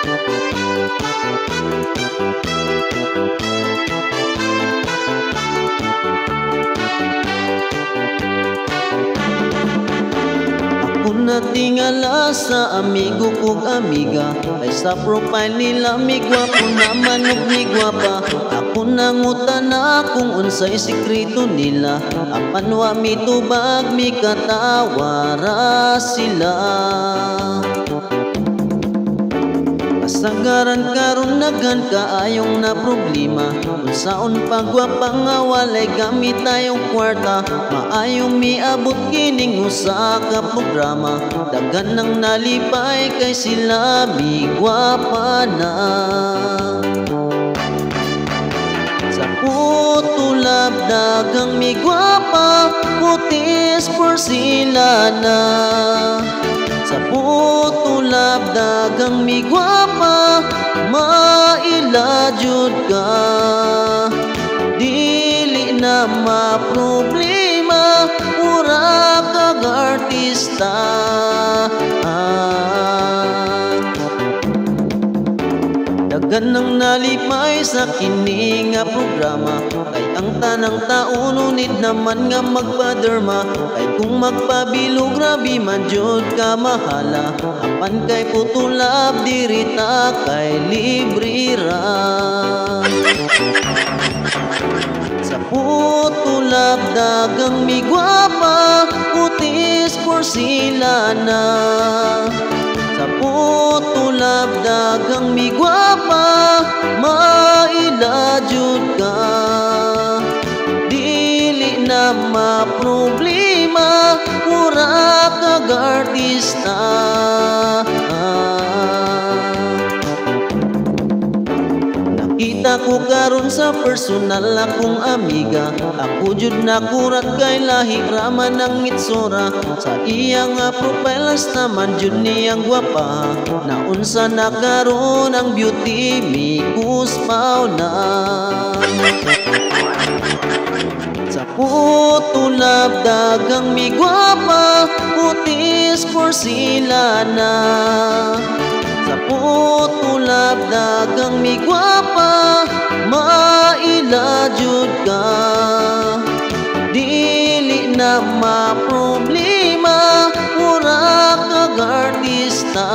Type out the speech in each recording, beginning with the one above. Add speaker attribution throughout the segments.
Speaker 1: Kung natingala sa amigo kog amiga, ay sa profile nila mi gwapo naman ug mi gwapa. Ako nangutana kung unsay sikreto nila, apan wa mitubag mi katawara sila. Kasagaran karon naghan kaayong na problema, unsaon pagwapa nga walay gamit tayong kwarta. Maayong miabot kining usa ka programa, daghan nang nalipay kay sila migwapa na. Sa putulab dagang migwapa, putis porsilana. Sa putulab dagang migwapa, mailajud ka. Dili na maproblema, mura kag artista. Daghan nang nalipay sa kini nga programa, kay ang tanang taon unid naman nga magpaderma. Kay kung magpabilog grabe man jud ka mahala, apan kay putulab dirita kay libre ra. Sa putulab dagang migwapa, putis porsilana. Sa putulab dagang migwapa, mailajud ka. Dili na maproblema, mura kag artista. Nakita ko karon sa personal akong amiga, ako jud nakurat kay lahi raman ng itsura. Sa iya nga profile naman jud niyang gwapa, naunsa na karon ang beauty mikuspaw na. Sa putulab dagang migwapa, putis porsilana. Sa putulab dagang migwapa, mailajud ka. Dili na maproblema, mura kag artista.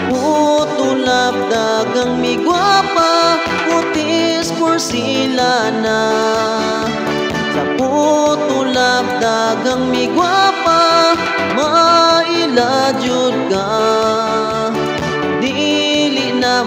Speaker 1: Putulab dagang migwapa, putis porsilana. Sa putulab dagang migwapa, mailajud ka. Dili na